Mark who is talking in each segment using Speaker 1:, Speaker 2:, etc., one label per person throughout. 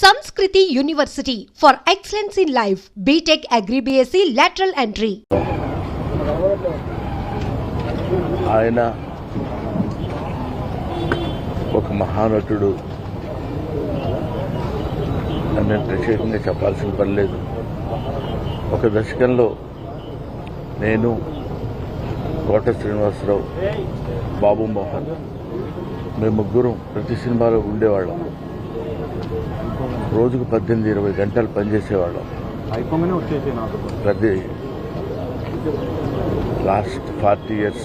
Speaker 1: Sanskriti University for excellence in life. BTech Agri BSc lateral entry.
Speaker 2: ఆయన ఒక మహానటుడు అని ప్రత్యేకంగా చెప్పాల్సిన పని లేదు. ఒక దశకంలో నేను, కోట శ్రీనివాసరావు, బాబు మోహన్ మేము ముగ్గురం ప్రతి సినిమాలో ఉండేవాళ్ళం. రోజుకు 18-20 గంటలు పనిచేసేవాళ్ళం. ప్రతి లాస్ట్ 40 years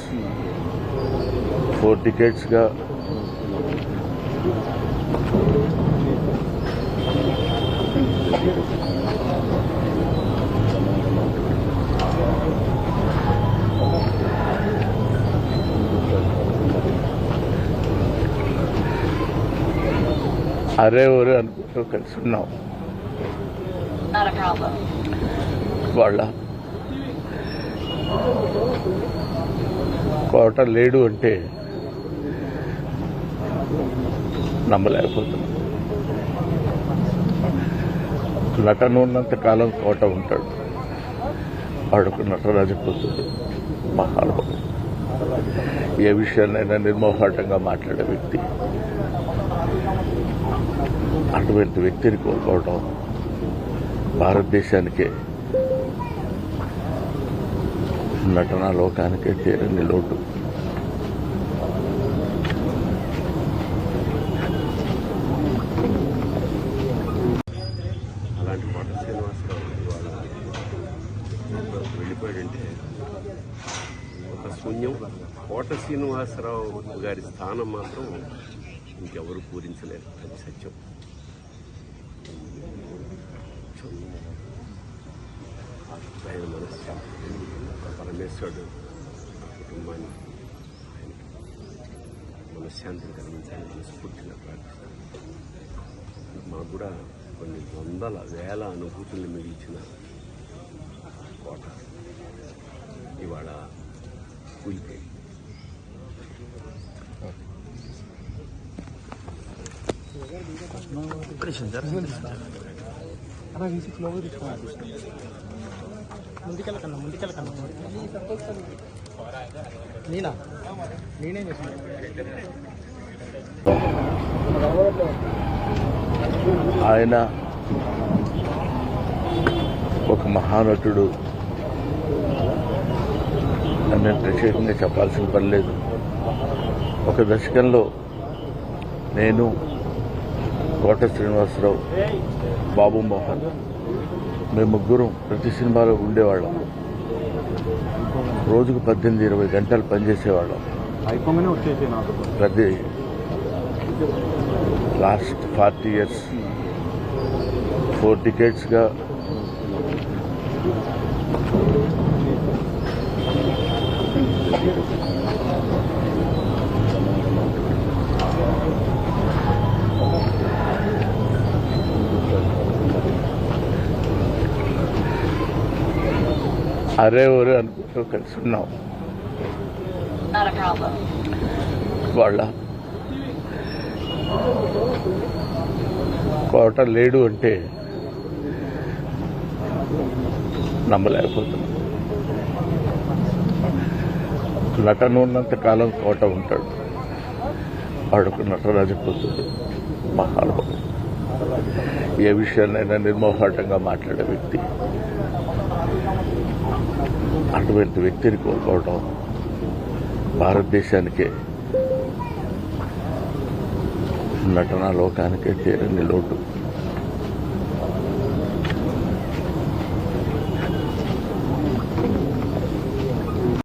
Speaker 2: 4 decades-గా అరే ఒరే అనుకుంటూ కలిసి ఉన్నాం. వాళ్ళ కోట లేడు అంటే నమ్మలేకపోతున్నాం. నటన ఉన్నంత కాలం కోట ఉంటాడు. వాడొక నటరాజపుత్రుడు, మహానుభావుడు, ఏ విషయాన్నైనా నిర్మోహాటంగా మాట్లాడే వ్యక్తి. అటువంటి వ్యక్తిని కోల్పోవడం భారతదేశానికే, నటనా లోకానికే తీరని లోటు.
Speaker 3: అలాంటి కోట శ్రీనివాసరావు ఇవాళ వెళ్ళిపోయాడంటే ఒక శూన్యం. కోట శ్రీనివాసరావు గారి స్థానం మాత్రం ఇంకెవరు పూరించలేరు, అది సత్యం. ఆయన మనశ్శాంతి, పరమేశ్వరుడు ఆ కుటుంబాన్ని మనశ్శాంతిని కలిగించాలని మనస్ఫూర్తిగా ప్రార్థిస్తాను. మాకు కూడా కొన్ని వందల వేల అనుభూతుల్ని మిగిల్చిన కోట ఇవాళ కూలిపోయింది.
Speaker 2: ఆయన ఒక మహానటుడు అని ప్రత్యేకంగా చెప్పాల్సిన పని లేదు. ఒక దశకంలో నేను, కోట శ్రీనివాసరావు, బాబు మోహన్ మేము ముగ్గురం ప్రతి సినిమాలో ఉండేవాళ్ళం. రోజుకు 18-20 గంటలు పనిచేసేవాళ్ళం. ప్రతి లాస్ట్ 40 years 4 decades-గా అరే ఒరే అనుకుంటూ కలిసి ఉన్నాం. వాళ్ళ కోట లేడు అంటే నమ్మలేకపోతున్నాం. నటన ఉన్నంత కాలం కోట ఉంటాడు. వాడొక నటరాజపుత్రుడు, మహానుభావుడు, ఏ విషయాన్నైనా నిర్మోహాటంగా మాట్లాడే వ్యక్తి. అటువంటి వ్యక్తిని కోల్పోవడం భారతదేశానికే, నటనా లోకానికే తీరని లోటు.